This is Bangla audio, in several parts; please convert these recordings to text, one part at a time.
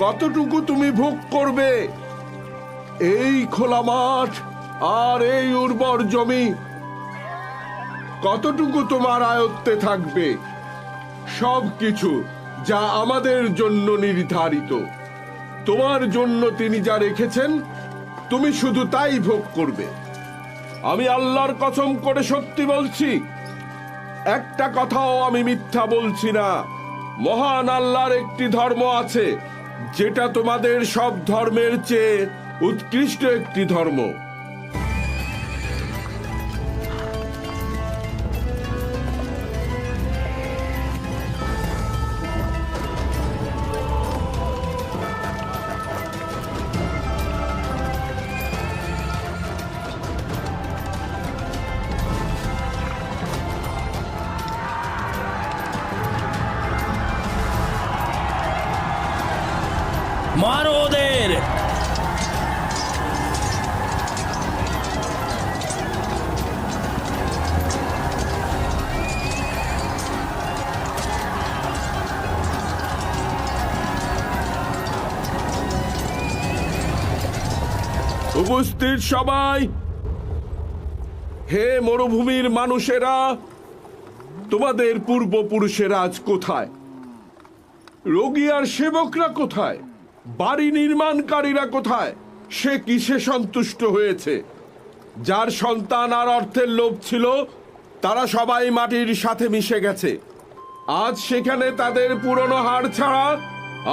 কতটুকু তুমি ভোগ করবে? এই খোলা মাঠ আর এই উর্বর জমি কতটুকু তোমার আয়ত্তে থাকবে? সবকিছু যা আমাদের জন্য নির্ধারিত, তোমার জন্য তিনি যা রেখেছেন, তুমি শুধু তাই ভোগ করবে। আমি আল্লাহর কসম করে সত্যি বলছি, একটা কথাও আমি মিথ্যা বলছি না। মহান আল্লাহর একটি ধর্ম আছে যেটা তোমাদের সব ধর্মের চেয়ে উৎকৃষ্ট একটি ধর্ম। মারো ওদের! উপস্থিত সবাই, হে মরুভূমির মানুষেরা, তোমাদের পূর্বপুরুষেরা আজ কোথায়? রোগী আর সেবকরা কোথায়? বাড়ি নির্মাণকারীরা কোথায়? সে কিসে সন্তুষ্ট হয়েছে? যার সন্তান আর অর্থের লোভ ছিল, তারা সবাই মাটির সাথে মিশে গেছে। আজ সেখানে তাদের পুরনো হাড় ছাড়া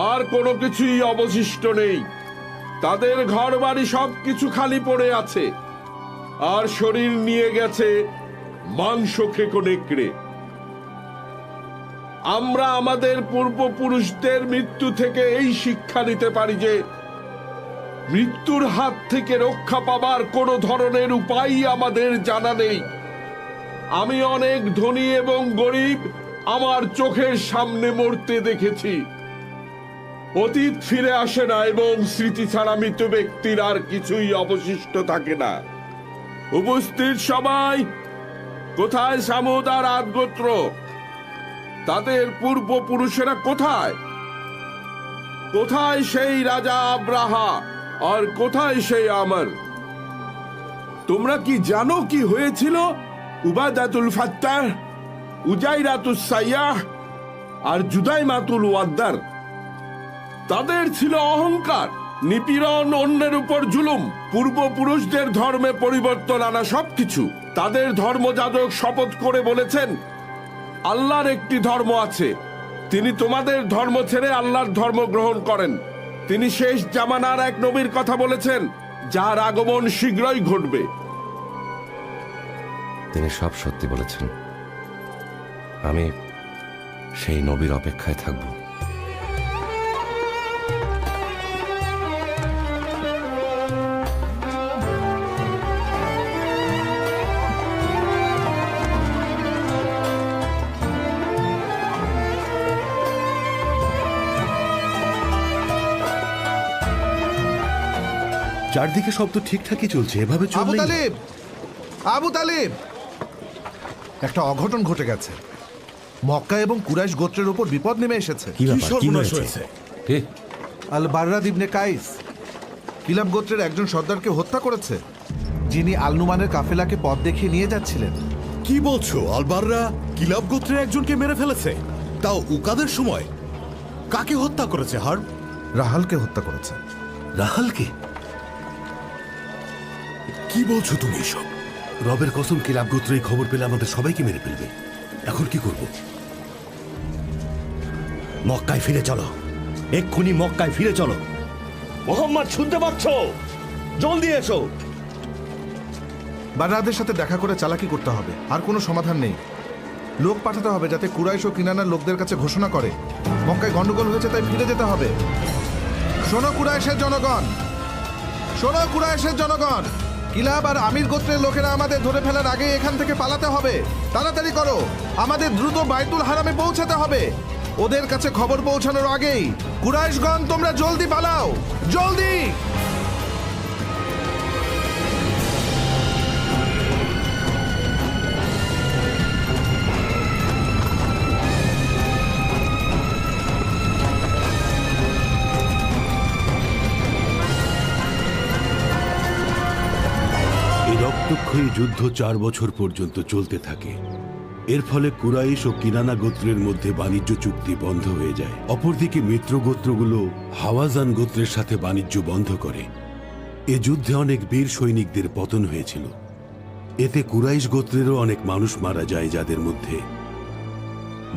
আর কোনো কিছুই অবশিষ্ট নেই। তাদের ঘর বাড়ি সবকিছু খালি পড়ে আছে, আর শরীর নিয়ে গেছে মাংস খেকো নেকড়ে। আমরা আমাদের পূর্বপুরুষদের মৃত্যু থেকে এই শিক্ষা নিতে পারি যে মৃত্যুর হাত থেকে রক্ষা পাবার কোনো ধরনের উপায় আমাদের জানা নেই। আমি অনেক ধনী এবং গরিব আমার চোখের সামনে মরতে দেখেছি। অতীত ফিরে আসে না এবং স্মৃতি ছাড়া মৃত ব্যক্তির আর কিছুই অবশিষ্ট থাকে না। উপস্থিত সবাই, কোথায় সামুদ আর আদ গোত্র? তাদের পূর্বপুরুষেরা কোথায়? কোথায় সেই রাজা আব্রাহা আর কোথায় সেই আমর? তোমরা কি জানো কি হয়েছিল উবাদাতুল ফাত্তাহ, উজাইরাতুস সাইয়াহ আর জুদাইমাতুল ওয়াদ্দার? তাদের ছিল অহংকার, নিপীড়ন, অন্যের উপর জুলুম, পূর্বপুরুষদের ধর্মে পরিবর্তন আনা সবকিছু। তাদের ধর্মযাজক শপথ করে বলেছেন, আল্লাহর একটি ধর্ম আছে, তিনি তোমাদের ধর্ম ছেড়ে আল্লাহর ধর্ম গ্রহণ করেন। তিনি শেষ জামানার এক নবীর কথা বলেছেন, যার আগমন শীঘ্রই ঘটবে। তিনি সব সত্যি বলেছেন। আমি সেই নবীর অপেক্ষায় থাকব। চারদিকে সব তো ঠিকঠাকই চলছে, এভাবে আবু চললে তালিব, আবু তালিব, একটা অঘটন ঘটে গেছে। মক্কা এবং কুরাইশ গোত্রের উপর বিপদ নেমে এসেছে। কি ব্যাপার, কি সর্বনাশ হয়েছে? হয়েছে? কে? আল বাররাদ ইবনে কাইস কিলাব গোত্রের একজন সর্দারকে হত্যা করেছে, যিনি আলনুমানের কাফেলাকে পথ দেখিয়ে নিয়ে যাচ্ছিলেন। কি বলছো? আলবাররা কিলাব গোত্রের একজনকে মেরে ফেলেছে, তাও উকাদের সময়? কাকে হত্যা করেছে হার্ব? রাহালকে হত্যা করেছে। রাহালকে? কি বলছো তুমি এসব? রবের কসম, কিলাব গোত্র এই খবর পেলে আমাদের সবাইকে মেরে ফেলবে। এখন কি করব? মক্কায় ফিরে চলো, এক্ষুনি মক্কায় ফিরে চলো। মোহাম্মদ, শুনতে পাচ্ছ? জলদি এসো। বাররাদের সাথে দেখা করে চালাকি করতে হবে, আর কোনো সমাধান নেই। লোক পাঠাতে হবে যাতে কুরাইশ ও কিনানার লোকদের কাছে ঘোষণা করে মক্কায় গন্ডগোল হয়েছে, তাই ফিরে যেতে হবে। শোনো কুরাইশের জনগণ, শোনো কুরাইশের জনগণ, কিলাব আর আমির গোত্রের লোকেরা আমাদের ধরে ফেলার আগে এখান থেকে পালাতে হবে। তাড়াতাড়ি করো, আমাদের দ্রুত বাইতুল হারামে পৌঁছাতে হবে। ওদের কাছে খবর পৌঁছানোর আগেই কুরাইশগণ, তোমরা জলদি পালাও, জলদি! রক্তক্ষয়ী যুদ্ধ 4 বছর পর্যন্ত চলতে থাকে। এর ফলে কুরাইশ ও কিনানা গোত্রের মধ্যে বাণিজ্য চুক্তি বন্ধ হয়ে যায়। অপরদিকে মিত্র গোত্রগুলো হাওয়াজান গোত্রের সাথে বাণিজ্য বন্ধ করে। এ যুদ্ধে অনেক বীর সৈনিকদের পতন হয়েছিল। এতে কুরাইশ গোত্রেরও অনেক মানুষ মারা যায়, যাদের মধ্যে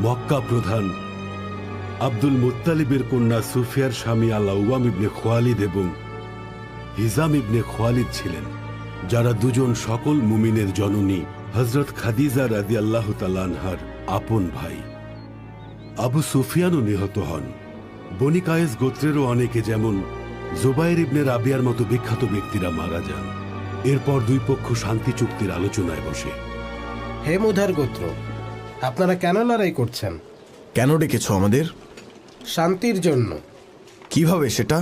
মক্কা প্রধান আব্দুল মুত্তালিবের কন্যা সুফিয়ার স্বামী আল-আওয়াম ইবনে খোয়ালিদ এবং হিজাম ইবনে খোয়ালিদ ছিলেন, যারা দুজন সকল মুমিনের জননী হযরত খাদিজা রাদিয়াল্লাহু তাআলা আনহার আপন ভাই। আবু সুফিয়ানও নিহত হন। বনি কায়েস গোত্রেরও অনেকে, যেমন জুবাইর ইবনে রাবিয়ার মতো বিখ্যাত ব্যক্তিরা মারা যান। এরপর দুই পক্ষ শান্তি চুক্তির আলোচনায় বসে। হে মুদার গোত্র, আপনারা কেন লড়াই করছেন? কেন ডেকেছো আমাদের? শান্তির জন্য। কিভাবে সেটা?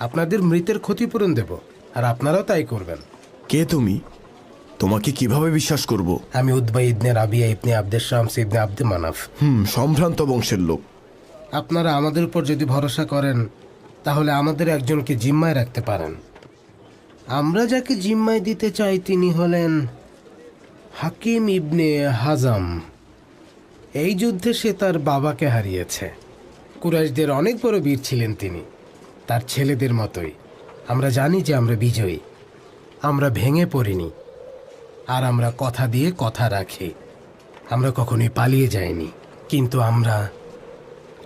আপনাদের মৃতের ক্ষতিপূরণ দেব, আর আপনারাও তাই করবেন। কে তুমি? তোমাকে কিভাবে বিশ্বাস করব? আমি উতবা ইবনে রাবিয়া ইবনে আব্দের শামস ইবনে আব্দে মানাফ। সম্ভ্রান্ত বংশের লোক। আপনারা আমাদের উপর যদি ভরসা করেন, তাহলে আমাদের একজনকে জিম্মায় রাখতে পারেন। আমরা যাকে জিম্মায় দিতে চাই তিনি হলেন হাকিম ইবনে হাজাম। এই যুদ্ধে সে তার বাবাকে হারিয়েছে। কুরাইশদের অনেক বড় বীর ছিলেন তিনি, তার ছেলেদের মতোই। আমরা জানি যে আমরা বিজয়ী। আমরা ভেঙে পড়িনি, আর আমরা কথা দিয়ে কথা রাখি। আমরা কখনোই পালিয়ে যাইনি, কিন্তু আমরা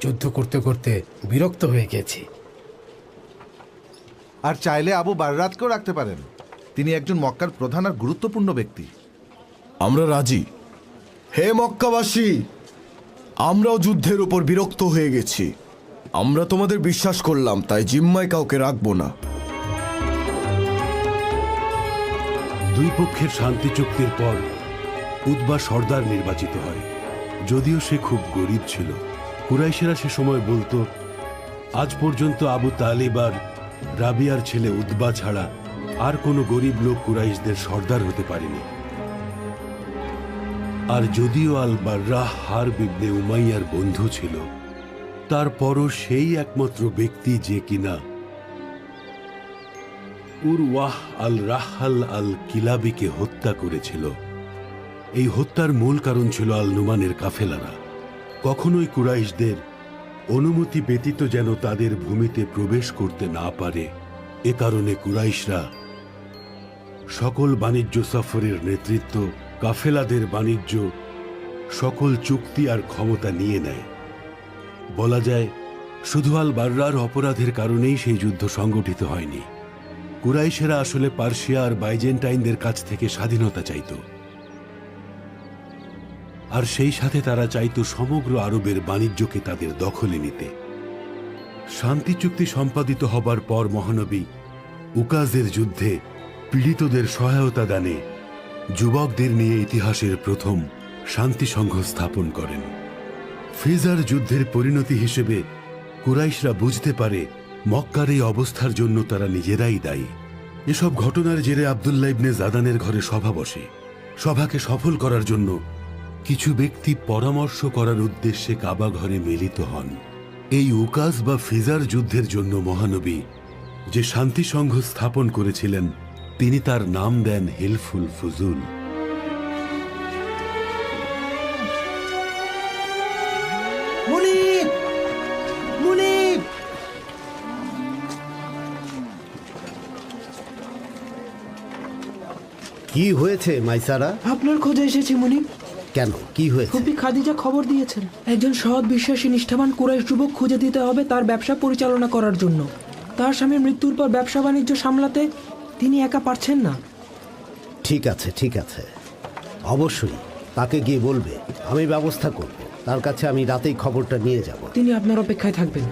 যুদ্ধ করতে করতে বিরক্ত হয়ে গেছি। আর চাইলে আবু বাররাতকেও রাখতে পারেন। তিনি একজন মক্কার প্রধান আর গুরুত্বপূর্ণ ব্যক্তি। আমরা রাজি। হে মক্কাবাসী, আমরাও যুদ্ধের উপর বিরক্ত হয়ে গেছি। আমরা তোমাদের বিশ্বাস করলাম, তাই জিম্মায় কাউকে রাখবো না। দুই পক্ষের শান্তি চুক্তির পর উতবা সর্দার নির্বাচিত হয়। যদিও সে খুব গরিব ছিল, কুরাইশেরা সে সময় বলতো, আজ পর্যন্ত আবু তালিব আর রাবিয়ার ছেলে উতবা ছাড়া আর কোনো গরিব লোক কুরাইশদের সর্দার হতে পারেনি। আর যদিও আল বাররাহ হারব ইবনে উমাইয়ার বন্ধু ছিল, তারপরও সেই একমাত্র ব্যক্তি যে কিনা উরওয়াহ আল রাহাল আল কিলাবিকে হত্যা করেছিল। এই হত্যার মূল কারণ ছিল আল নুমানের কাফেলারা কখনোই কুরাইশদের অনুমতি ব্যতীত যেন তাদের ভূমিতে প্রবেশ করতে না পারে। এ কারণে কুরাইশরা সকল বাণিজ্য সফরের নেতৃত্ব, কাফেলাদের বাণিজ্য, সকল চুক্তি আর ক্ষমতা নিয়ে নেয়। বলা যায়, শুধু আল বাররার অপরাধের কারণেই সেই যুদ্ধ সংগঠিত হয়নি। কুরাইশেরা আসলে পার্সিয়া আর বাইজেন্টাইনদের কাছ থেকে স্বাধীনতা চাইত, আর সেই সাথে তারা চাইত সমগ্র আরবের বাণিজ্যকে তাদের দখলে নিতে। শান্তি চুক্তি সম্পাদিত হবার পর মহানবী উকাজের যুদ্ধে পীড়িতদের সহায়তা দানে যুবকদের নিয়ে ইতিহাসের প্রথম শান্তি সংঘ স্থাপন করেন। ফিজার যুদ্ধের পরিণতি হিসেবে কুরাইশরা বুঝতে পারে মক্কার এই অবস্থার জন্য তারা নিজেরাই দায়ী। এসব ঘটনার জেরে আব্দুল্লাহ ইবনে জাদানের ঘরে সভা বসে। সভাকে সফল করার জন্য কিছু ব্যক্তি পরামর্শ করার উদ্দেশ্যে কাবা ঘরে মিলিত হন। এই উকাজ বা ফিজার যুদ্ধের জন্য মহানবী যে শান্তি সংঘ স্থাপন করেছিলেন, তিনি তার নাম দেন হিলফুল ফুজুল। মুনিব! মুনিব! কি হয়েছে মাইসারা? আপনার খোঁজে এসেছি মুনিব। কেন, কি হয়েছে? ফুপি খাদিজা খবর দিয়েছেন একজন সৎ বিশ্বাসী নিষ্ঠাবান কুরাইশ যুবক খুঁজে দিতে হবে তার ব্যবসা পরিচালনা করার জন্য। তার স্বামীর মৃত্যুর পর ব্যবসা বাণিজ্য সামলাতে তিনি একা পারছেন না। ঠিক আছে, ঠিক আছে, অবশ্যই তাকে গিয়ে বলবে, আমি ব্যবস্থা করব। তার কাছে আমি রাতেই খবরটা নিয়ে যাব। তিনি আপনার অপেক্ষায় থাকবেন।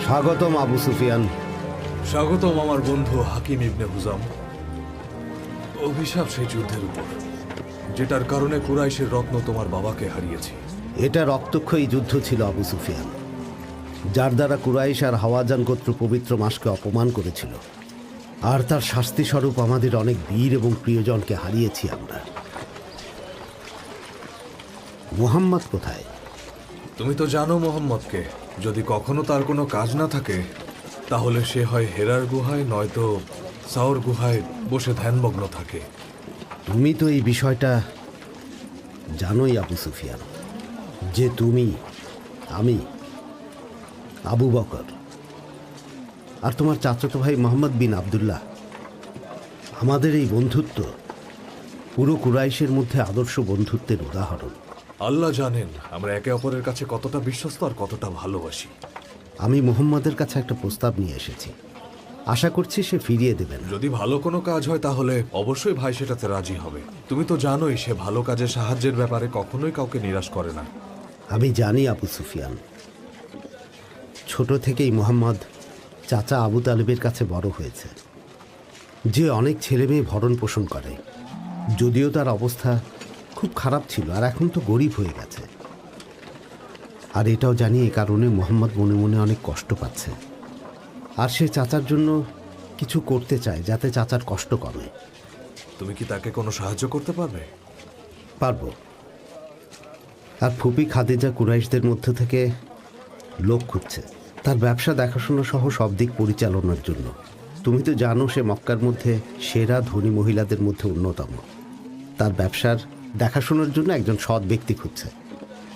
স্বাগতম আবু সুফিয়ান। স্বাগতম আমার বন্ধু হাকিম ইবনে হুজাম। অভিশাপ সেই যুদ্ধের উপর, যেটার কারণে কুরাইশের রত্ন তোমার বাবাকে হারিয়েছি। এটা রক্তক্ষয়ী যুদ্ধ ছিল আবু সুফিয়ান, যার দ্বারা কুরাইশ আর হাওয়াজান গোত্র পবিত্র মাসকে অপমান করেছিল। আর তার শাস্তি স্বরূপ আমাদের অনেক বীর এবং প্রিয়জনকে হারিয়েছি আমরা। মুহাম্মদ কোথায়? তুমি তো জানো মোহাম্মদকে, যদি কখনো তার কোনো কাজ না থাকে তাহলে সে হয় হেরার গুহায় নয়তো সাওর গুহায় বসে ধ্যানমগ্ন থাকে। তুমি তো এই বিষয়টা জানোই আবু সুফিয়ান, যে তুমি, আমি, আবু বকর আর তোমার চাচাতো ভাই মোহাম্মদ বিন আবদুল্লাহ, আমাদের এই বন্ধুত্ব পুরো কুরাইশের মধ্যে আদর্শ বন্ধুত্বের উদাহরণ। আল্লাহ জানেন আমরা একে অপরের কাছে কতটা বিশ্বস্ত আর কতটা ভালোবাসি। আমি মোহাম্মদের কাছে একটা প্রস্তাব নিয়ে এসেছি, আশা করছি সে ফিরিয়ে দেবে না। যদি ভালো কোনো কাজ হয় তাহলে অবশ্যই ভাই সেটাতে রাজি হবে। তুমি তো জানোই সে ভালো কাজে সাহায্যের ব্যাপারে কখনোই কাউকে নিরাশ করে না। আমি জানি আবু সুফিয়ান, ছোট থেকেই মোহাম্মদ চাচা আবু তালেবের কাছে বড় হয়েছে, যে অনেক ছেলে মেয়ে ভরণ পোষণ করে। যদিও তার অবস্থা খুব খারাপ ছিল আর এখন তো গরিব হয়ে গেছে। আর এটাও জানি এ কারণে মোহাম্মদ মনে মনে অনেক কষ্ট পাচ্ছে, আর সে চাচার জন্য কিছু করতে চায় যাতে চাচার কষ্ট কমে। তুমি কি তাকে কোনো সাহায্য করতে পারবে? পারবো। আর ফুপি খাদিজা কুরাইশদের মধ্যে থেকে লোক খুঁজছে তার ব্যবসা দেখাশোনা সহ সব দিক পরিচালনার জন্য। তুমি তো জানো সে মক্কার মধ্যে সেরা ধনী মহিলাদের মধ্যে অন্যতম। তার ব্যবসার দেখাশোনার জন্য একজন সৎ ব্যক্তি খুঁজছে।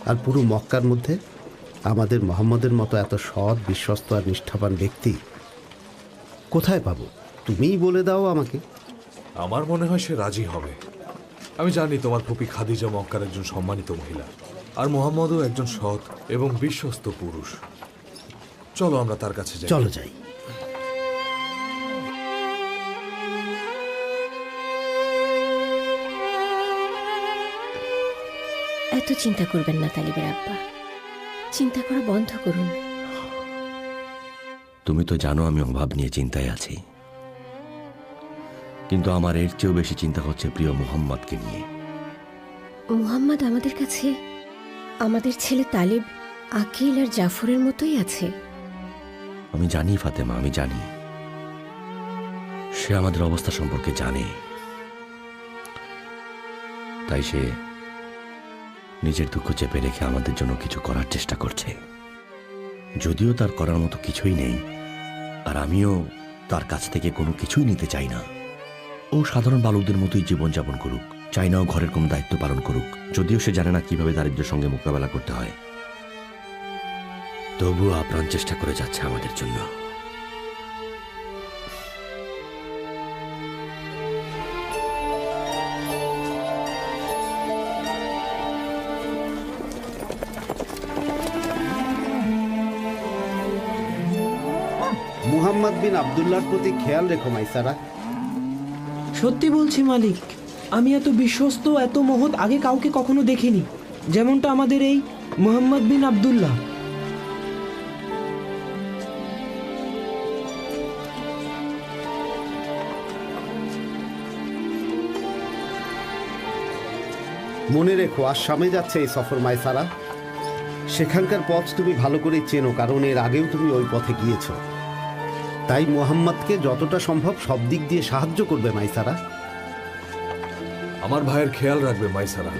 আর পুরো মক্কার মধ্যে আমাদের মোহাম্মদের মতো এত সৎ, বিশ্বস্ত আর নিষ্ঠাবান ব্যক্তি কোথায় পাবো? তুমিই বলে দাও আমাকে। আমার মনে হয় সে রাজি হবে। আমি জানি তোমার ফুপি খাদিজা মক্কার একজন সম্মানিত মহিলা, আর মোহাম্মদও একজন সৎ এবং বিশ্বস্ত পুরুষ। চলো আমরা তার কাছে যাই। চলো যাই। এত চিন্তা করবেন না তালিবের আব্বা, চিন্তা করা বন্ধ করুন। তুমি তো জানো আমি অভাব নিয়ে চিন্তায় আছি, কিন্তু আমার এর চেয়েও বেশি চিন্তা হচ্ছে প্রিয় মুহাম্মদকে নিয়ে। মুহাম্মদ আমাদের কাছে আমাদের ছেলে তালিব, আকিল আর জাফরের মতোই আছে। আমি জানি ফাতেমা, আমি জানি সে আমাদের অবস্থা সম্পর্কে জানে, তাই সে নিজের দুঃখ চেপে রেখে আমাদের জন্য কিছু করার চেষ্টা করছে। যদিও তার করার মতো কিছুই নেই, আর আমিও তার কাছ থেকে কোনো কিছুই নিতে চাই না। ও সাধারণ বালকদের মতোই জীবনযাপন করুক, চাই না ও ঘরের কোনো দায়িত্ব পালন করুক। যদিও সে জানে না কিভাবে দারিদ্র্যের সঙ্গে মোকাবেলা করতে হয়, তবুও আপ্রাণ চেষ্টা করে যাচ্ছে আমাদের জন্য। মুহাম্মদ বিন আবদুল্লাহর প্রতি খেয়াল রেখো মাইসারা। সত্যি বলছি মালিক, আমি এত বিশ্বস্ত, এত মহৎ আগে কাউকে কখনো দেখিনি, যেমনটা আমাদের এই মুহাম্মদ বিন আবদুল্লাহ। মনে রেখো আসামে যাচ্ছে এই সফর মাইসারা। সেখানকার পথ তুমি ভালো করে চেনো, কারণ এর আগেও তুমি ওই পথে গিয়েছ। তাই মুহাম্মদকে যতটা সম্ভব সব দিক দিয়ে সাহায্য করবে মাইসারা। আমার ভাইয়ের খেয়াল রাখবে মাইসারা।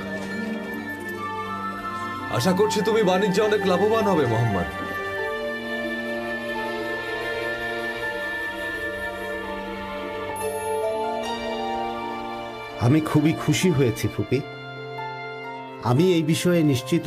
আশা করছি তুমি বাণিজ্যে অনেক লাভবান হবে মোহাম্মদ। আমি খুবই খুশি হয়েছি ফুপি। আমি এই বিষয়ে নিশ্চিত